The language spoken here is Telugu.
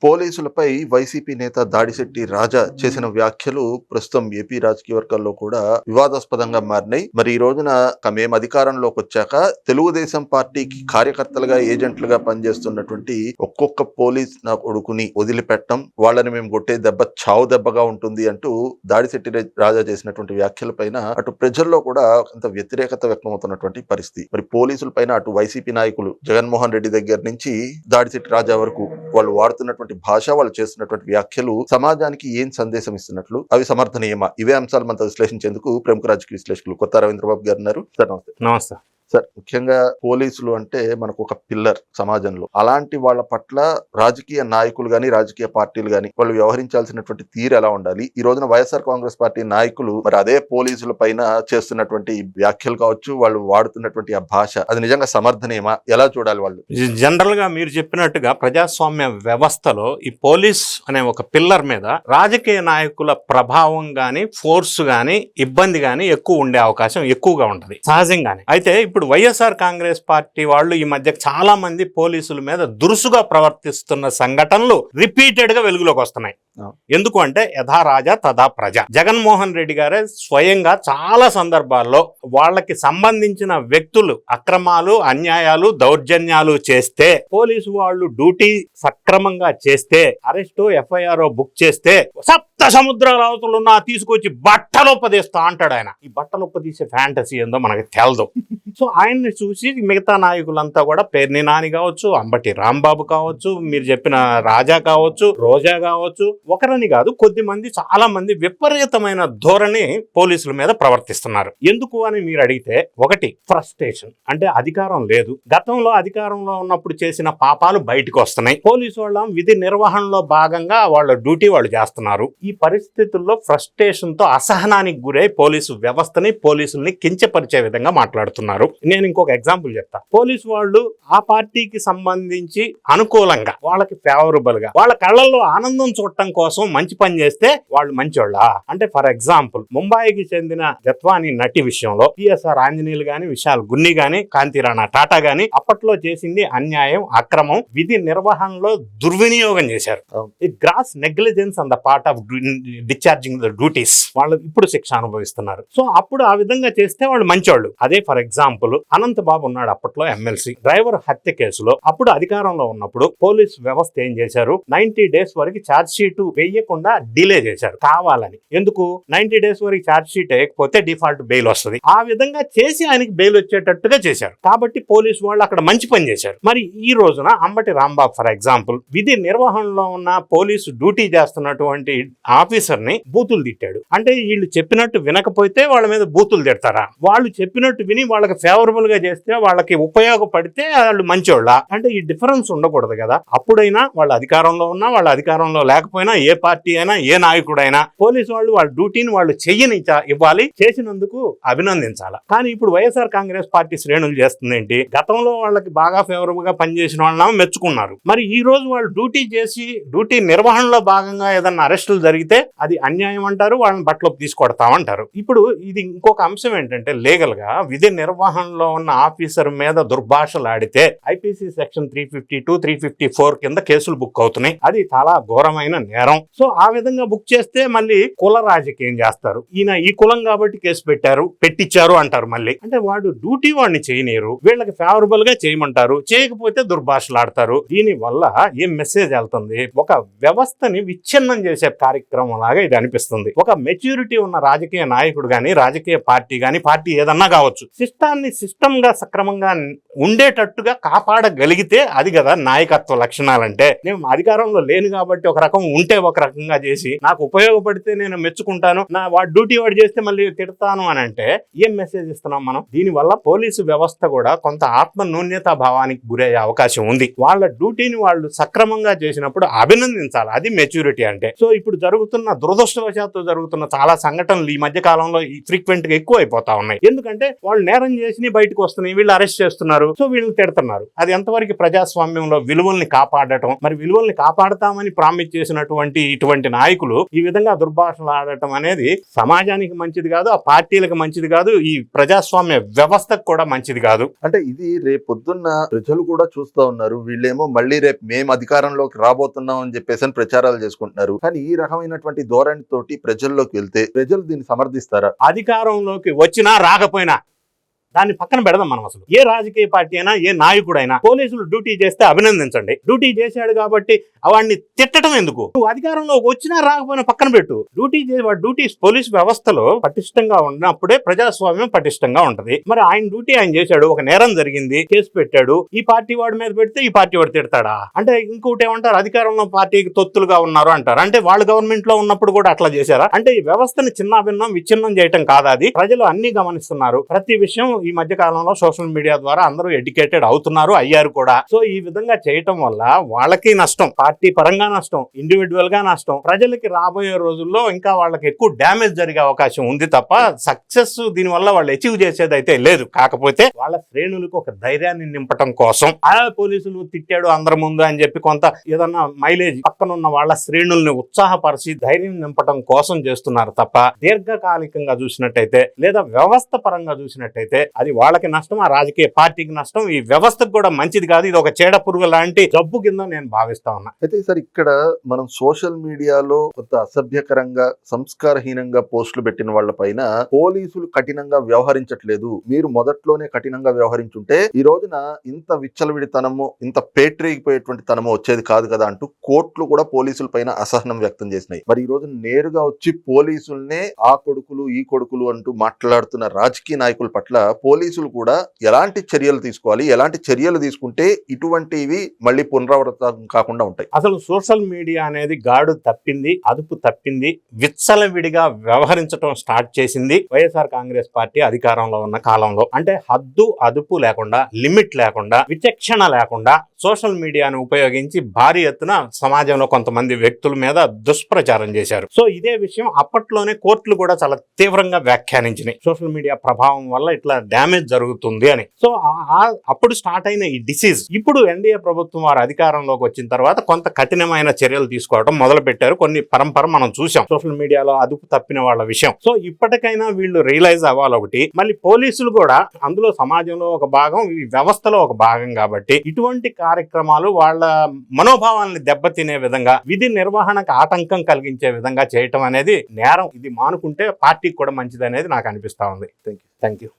పోలీసులపై వైసీపీ నేత దాడిశెట్టి రాజా చేసిన వ్యాఖ్యలు ప్రస్తుతం ఏపీ రాజకీయ వర్గాల్లో కూడా వివాదాస్పదంగా మారినాయి. మరి ఈ రోజున మేము అధికారంలోకి వచ్చాక తెలుగుదేశం పార్టీకి కార్యకర్తలుగా ఏజెంట్లుగా పనిచేస్తున్నటువంటి ఒక్కొక్క పోలీస్ నా కొడుకుని వదిలిపెట్టం, వాళ్ళని మేము కొట్టే దెబ్బ చావు దెబ్బగా ఉంటుంది అంటూ దాడిశెట్టి రాజా చేసినటువంటి వ్యాఖ్యల పైన అటు ప్రజల్లో కూడా కొంత వ్యతిరేకత వ్యక్తమవుతున్నటువంటి పరిస్థితి. మరి పోలీసుల పైన అటు వైసీపీ నాయకులు జగన్మోహన్ రెడ్డి దగ్గర నుంచి దాడిశెట్టి రాజా వరకు వాళ్ళు వాడుతున్నటువంటి భాష, వాళ్ళు చేస్తున్నటువంటి వ్యాఖ్యలు సమాజానికి ఏం సందేశం ఇస్తున్నట్లు, అవి సమర్థనీయమా? ఇవే అంశాలు మనతో విశ్లేషించేందుకు ప్రముఖ రాజకీయ విశ్లేషకులు కొత్త రవీంద్రబాబు గారు ఉన్నారు. సార్ నమస్తే. నమస్తే సార్, ముఖ్యంగా పోలీసులు అంటే మనకు ఒక పిల్లర్ సమాజంలో. అలాంటి వాళ్ళ పట్ల రాజకీయ నాయకులు గాని, రాజకీయ పార్టీలు గాని వాళ్ళు వ్యవహరించాల్సినటువంటి తీరు ఎలా ఉండాలి? ఈ రోజున వైఎస్ఆర్ కాంగ్రెస్ పార్టీ నాయకులు మరి అదే పోలీసుల పైన చేస్తున్నటువంటి వ్యాఖ్యలు కావచ్చు, వాళ్ళు వాడుతున్నటువంటి ఆ భాష, అది నిజంగా సమర్థనీయమా? ఎలా చూడాలి వాళ్ళు? జనరల్ గా మీరు చెప్పినట్టుగా ప్రజాస్వామ్య వ్యవస్థలో ఈ పోలీస్ అనే ఒక పిల్లర్ మీద రాజకీయ నాయకుల ప్రభావం గాని, ఫోర్స్ గాని, ఇబ్బంది గాని ఎక్కువ ఉండే అవకాశం ఎక్కువగా ఉంటది సహజంగానే. అయితే ఇప్పుడు వైఎస్ఆర్ కాంగ్రెస్ పార్టీ వాళ్ళు ఈ మధ్య చాలా మంది పోలీసుల మీద దురుసుగా ప్రవర్తిస్తున్న సంఘటనలు రిపీటెడ్ గా వెలుగులోకి వస్తున్నాయి. ఎందుకు అంటే యథా రాజా తథా ప్రజ. జగన్మోహన్ రెడ్డి గారే స్వయంగా చాలా సందర్భాల్లో వాళ్ళకి సంబంధించిన వ్యక్తులు అక్రమాలు, అన్యాయాలు, దౌర్జన్యాలు చేస్తే, పోలీసు వాళ్ళు డ్యూటీ సక్రమంగా చేస్తే, అరెస్టు ఎఫ్ఐఆర్ బుక్ చేస్తే సప్త సముద్రాల అవతలున్నా తీసుకొచ్చి బట్టలొప్పదీస్తా అంటాడు ఆయన. ఈ బట్టలొప్పదీసే ఫ్యాంటసీ ఏందో మనకి తెలదు. సో ఆయన్ని చూసి మిగతా నాయకులంతా కూడా పేర్ని నాని కావచ్చు, అంబటి రాంబాబు కావచ్చు, మీరు చెప్పిన రాజా కావచ్చు, రోజా కావచ్చు, ఒకరని కాదు కొద్ది మంది, చాలా మంది విపరీతమైన ధోరణి పోలీసుల మీద ప్రవర్తిస్తున్నారు. ఎందుకు అని మీరు అడిగితే, ఒకటి ఫ్రస్ట్రేషన్, అంటే అధికారం లేదు, గతంలో అధికారంలో ఉన్నప్పుడు చేసిన పాపాలు బయటకు వస్తున్నాయి, పోలీసు వాళ్ళ విధి నిర్వహణలో భాగంగా వాళ్ళ డ్యూటీ వాళ్ళు చేస్తున్నారు. ఈ పరిస్థితుల్లో ఫ్రస్ట్రేషన్ తో అసహనానికి గురై పోలీసు వ్యవస్థని, పోలీసుల్ని కించపరిచే విధంగా మాట్లాడుతున్నారు. నేను ఇంకొక ఎగ్జాంపుల్ చెప్తా. పోలీసు వాళ్ళు ఆ పార్టీకి సంబంధించి అనుకూలంగా, వాళ్ళకి ఫేవరబుల్ గా, వాళ్ళ కళ్ళల్లో ఆనందం చూడటం కోసం మంచి పని చేస్తే వాళ్ళు మంచోళ్ళ. అంటే ఫర్ ఎగ్జాంపుల్, ముంబైకి చెందిన జత్వాని నటి విషయంలో పిఎస్ఆర్ ఆంజనేయులు గాని, విశాల్ గున్ని గాని, కాంతిరాణా టాటా గాని అప్పట్లో చేసింది అన్యాయం, అక్రమం, విధి నిర్వహణలో దుర్వినియోగం చేశారు. It gross negligence on the part of discharging the duties. వాళ్ళు ఇప్పుడు శిక్ష అనుభవిస్తున్నారు. సో అప్పుడు ఆ విధంగా చేస్తే వాళ్ళు మంచోళ్ళు. అదే ఫర్ ఎగ్జాంపుల్ అనంత బాబు ఉన్నాడు అప్పట్లో ఎమ్మెల్సీ, డ్రైవర్ హత్య కేసులో అప్పుడు అధికారంలో ఉన్నప్పుడు పోలీస్ వ్యవస్థ ఏం చేశారు, 90 days వరకు ఛార్జ్ షీట్ వేయకుండా డిలే చేశారు కావాలని. ఎందుకు? 90 days వరకు ఛార్జ్ షీట్ వేయకపోతే డిఫాల్ట్ బెయిల్ వస్తుంది. ఆ విధంగా చేసి ఆయనకి బెయిల్ వచ్చేటట్టుగా చేశారు. కాబట్టి పోలీసు వాళ్ళు అక్కడ మంచి పని చేశారు. మరి ఈ రోజున అంబటి రాంబాబు ఫర్ ఎగ్జాంపుల్ విధి నిర్వహణలో ఉన్న పోలీసు డ్యూటీ చేస్తున్నటువంటి ఆఫీసర్ ని బూతులు తిట్టాడు. అంటే వీళ్ళు చెప్పినట్టు వినకపోతే వాళ్ళ మీద బూతులు తిడతారా? వాళ్ళు చెప్పినట్టు విని వాళ్ళకి ఫేవరబుల్ గా చేస్తే, వాళ్ళకి ఉపయోగపడితే వాళ్ళు మంచోళ్ళ? అంటే ఈ డిఫరెన్స్ ఉండకూడదు కదా. అప్పుడైనా వాళ్ళ అధికారంలో ఉన్నా, వాళ్ళ అధికారంలో లేకపోయినా, ఏ పార్టీ అయినా, ఏ నాయకుడైనా పోలీసు వాళ్ళు వాళ్ళ డ్యూటీని వాళ్ళు చెయ్యని ఇవ్వాలి, చేసినందుకు అభినందించాలి. కానీ ఇప్పుడు వైఎస్ఆర్ కాంగ్రెస్ పార్టీ శ్రేణులు చేస్తుంది ఏంటి, గతంలో వాళ్ళకి బాగా ఫేవరబుల్ గా పనిచేసిన వాళ్ళని మెచ్చుకున్నారు. మరి ఈ రోజు వాళ్ళు డ్యూటీ చేసి, డ్యూటీ నిర్వహణలో భాగంగా ఏదన్నా అరెస్టులు జరిగితే అది అన్యాయం అంటారు, వాళ్ళని బట్టలోకి తీసుకొడతామంటారు. ఇప్పుడు ఇది ఇంకొక అంశం ఏంటంటే, లీగల్ గా విధి నిర్వహణలో ఉన్న ఆఫీసర్ మీద దుర్భాషలాడితే ఐపీసీ సెక్షన్ 352, 354 కింద కేసులు బుక్ అవుతున్నాయి. అది చాలా ఘోరమైన నేరం. సో ఆ విధంగా బుక్ చేస్తే మళ్ళీ కుల రాజకీయం చేస్తారు. ఈయన ఈ కులం కాబట్టి కేసు పెట్టించారు అంటారు. మళ్ళీ అంటే వాడు డ్యూటీ వాడిని చేయనీరు, వీళ్ళకి ఫేవరబుల్ గా చేయమంటారు, చేయకపోతే దుర్భాషలాడతారు. దీని వల్ల ఏం మెసేజ్ వెళ్తుంది? ఒక వ్యవస్థని విచ్ఛిన్నం చేసే కార్యక్రమం లాగా ఇది అనిపిస్తుంది. ఒక మెచ్యూరిటీ ఉన్న రాజకీయ నాయకుడు గాని, రాజకీయ పార్టీ గాని, పార్టీ ఏదన్నా కావచ్చు, సిస్టాన్ని సిస్టమ్ గా సక్రమంగా ఉండేటట్టుగా కాపాడగలిగితే అది కదా నాయకత్వ లక్షణాలంటే. నేను అధికారంలో లేను కాబట్టి ఒక రకం ఉంటే ఒక రకంగా చేసి, నాకు ఉపయోగపడితే నేను మెచ్చుకుంటాను, నా వాడి డ్యూటీ వాడు చేస్తే మళ్ళీ తిడతాను అని అంటే ఏం మెసేజ్ ఇస్తున్నాం మనం? దీనివల్ల పోలీసు వ్యవస్థ కూడా కొంత ఆత్మ న్యూన్యతా భావానికి గురయ్యే అవకాశం ఉంది. వాళ్ళ డ్యూటీని వాళ్ళు సక్రమంగా చేసినప్పుడు అభినందించాలి. అది మెచ్యూరిటీ అంటే. సో ఇప్పుడు దురదృష్టవశాత్తు జరుగుతున్న చాలా సంఘటనలు ఈ మధ్య కాలంలో ఫ్రీక్వెంట్ గా ఎక్కువ అయిపోతా ఉన్నాయి. ఎందుకంటే వాళ్ళు నేరం చేసి చేసినవి బయటకు వస్తున్నాయి, వీళ్ళు అరెస్ట్ చేస్తున్నారు, సో వీళ్ళని తిడుతున్నారు. అది ఎంతవరకు ప్రజాస్వామ్యంలో విలువల్ని కాపాడటం? మరి విలువల్ని కాపాడతామని ప్రామిస్ చేసినటువంటి ఇటువంటి నాయకులు ఈ విధంగా దుర్భాషలు ఆడటం అనేది సమాజానికి మంచిది కాదు, ఆ పార్టీలకు మంచిది కాదు, ఈ ప్రజాస్వామ్య వ్యవస్థకు కూడా మంచిది కాదు. అంటే ఇది రేపు పొద్దున్న ప్రజలు కూడా చూస్తా ఉన్నారు. వీళ్ళేమో మళ్ళీ రేపు మేము అధికారంలోకి రాబోతున్నాం అని చెప్పేసి ప్రచారాలు చేసుకుంటున్నారు. కానీ ఈ రకమైనటువంటి ధోరణి తోటి ప్రజల్లోకి వెళ్తే ప్రజలు దీన్ని సమర్థిస్తారా? అధికారంలోకి వచ్చినా రాకపోయినా దాన్ని పక్కన పెడదాం మనం. అసలు ఏ రాజకీయ పార్టీ అయినా, ఏ నాయకుడైనా పోలీసులు డ్యూటీ చేస్తే అభినందించండి. డ్యూటీ చేశాడు కాబట్టి వాడిని తిట్టడం ఎందుకు? నువ్వు అధికారంలోకి వచ్చినా రాకపోయినా పక్కన పెట్టు. డ్యూటీ పోలీస్ వ్యవస్థలో పటిష్టంగా ఉన్నప్పుడే ప్రజాస్వామ్యం పటిష్టంగా ఉంటది. మరి ఆయన డ్యూటీ ఆయన చేశాడు, ఒక నేరం జరిగింది, కేసు పెట్టాడు, ఈ పార్టీ వాడి మీద పెడితే ఈ పార్టీ వాడు తిడతాడా? అంటే ఇంకోటి ఏమంటారు, అధికారంలో పార్టీకి తొత్తులుగా ఉన్నారు అంటారు. అంటే వాళ్ళు గవర్నమెంట్ లో ఉన్నప్పుడు కూడా అట్లా చేశారా? అంటే ఈ వ్యవస్థని చిన్నాభిన్నం విచ్ఛిన్నం చేయటం కాదా? అది ప్రజలు అన్ని గమనిస్తున్నారు. ప్రతి విషయం ఈ మధ్య కాలంలో సోషల్ మీడియా ద్వారా అందరూ ఎడ్యుకేటెడ్ అవుతున్నారు, అయ్యారు కూడా. సో ఈ విధంగా చేయటం వల్ల వాళ్ళకి నష్టం, పార్టీ పరంగా నష్టం, ఇండివిజువల్ గా నష్టం. ప్రజలకి రాబోయే రోజుల్లో ఇంకా వాళ్ళకి ఎక్కువ డ్యామేజ్ జరిగే అవకాశం ఉంది తప్ప సక్సెస్ దీని వల్ల వాళ్ళు అచీవ్ చేసేది అయితే లేదు. కాకపోతే వాళ్ళ శ్రేణులకు ఒక ధైర్యాన్ని నింపటం కోసం పోలీసులు తిట్టాడు అందరి ముందు అని చెప్పి కొంత ఏదన్నా మైలేజ్ పక్కనున్న వాళ్ళ శ్రేణుల్ని ఉత్సాహపరిచి ధైర్యం నింపటం కోసం చేస్తున్నారు తప్ప దీర్ఘకాలికంగా చూసినట్టయితే లేదా వ్యవస్థ పరంగా చూసినట్టయితే అది వాళ్ళకి నష్టం, ఆ రాజకీయ పార్టీకి నష్టం, ఈ వ్యవస్థకు కూడా మంచిది కాదు. ఇది ఒక చీడ పురుగు లాంటి జబ్బు కింద నేను భావిస్తా ఉన్నా. అయితే సార్, ఇక్కడ మనం సోషల్ మీడియాలో కొంత అసభ్యకరంగా, సంస్కారహీనంగా పోస్టులు పెట్టిన వాళ్ళ పైన పోలీసులు కఠినంగా వ్యవహరించట్లేదు, మీరు మొదట్లోనే కఠినంగా వ్యవహరించుంటే ఈ రోజున ఇంత విచ్చలవిడితనము, ఇంత పేటరేగిపోయేటువంటి తనము వచ్చేది కాదు కదా అంటూ కోర్టులు కూడా పోలీసుల పైన అసహనం వ్యక్తం చేసినాయి. మరి ఈ రోజు నేరుగా వచ్చి పోలీసుల్నే ఆ కొడుకులు ఈ కొడుకులు అంటూ మాట్లాడుతున్న రాజకీయ నాయకుల పట్ల పోలీసులు కూడా ఎలాంటి చర్యలు తీసుకోవాలి, ఎలాంటి చర్యలు తీసుకుంటే ఇటువంటివి మళ్ళీ పునరావృతం కాకుండా ఉంటాయి? అసలు సోషల్ మీడియా అనేది గాడు తప్పింది, అదుపు తప్పింది, విచ్చలవిడిగా వ్యవహరించడం స్టార్ట్ చేసింది వైఎస్ఆర్ కాంగ్రెస్ పార్టీ అధికారంలో ఉన్న కాలంలో. అంటే హద్దు అదుపు లేకుండా, లిమిట్ లేకుండా, విచక్షణ లేకుండా సోషల్ మీడియాను ఉపయోగించి భారీ ఎత్తున సమాజంలో కొంతమంది వ్యక్తుల మీద దుష్ప్రచారం చేశారు. సో ఇదే విషయం అప్పట్లోనే కోర్టులు కూడా చాలా తీవ్రంగా వ్యాఖ్యానించినాయి, సోషల్ మీడియా ప్రభావం వల్ల ఇట్లా డ్యామేజ్ జరుగుతుంది అని. సో అప్పుడు స్టార్ట్ అయిన ఈ డిసీజ్ ఇప్పుడు ఎన్డీఏ ప్రభుత్వం వారు అధికారంలోకి వచ్చిన తర్వాత కొంత కఠినమైన చర్యలు తీసుకోవడం మొదలు పెట్టారు. కొన్ని పరంపర మనం చూసాం సోషల్ మీడియాలో అదుపు తప్పిన వాళ్ళ విషయం. సో ఇప్పటికైనా వీళ్ళు రియలైజ్ అవ్వాలి. ఒకటి, మళ్ళీ పోలీసులు కూడా అందులో సమాజంలో ఒక భాగం, ఈ వ్యవస్థలో ఒక భాగం కాబట్టి ఇటువంటి కార్యక్రమాలు వాళ్ళ మనోభావాలను దెబ్బతినే విధంగా, విధి నిర్వహణకు ఆటంకం కలిగించే విధంగా చేయటం అనేది నేరం. ఇది మానుకుంటే పార్టీకి కూడా మంచిది అనేది నాకు అనిపిస్తా ఉంది. Thank you.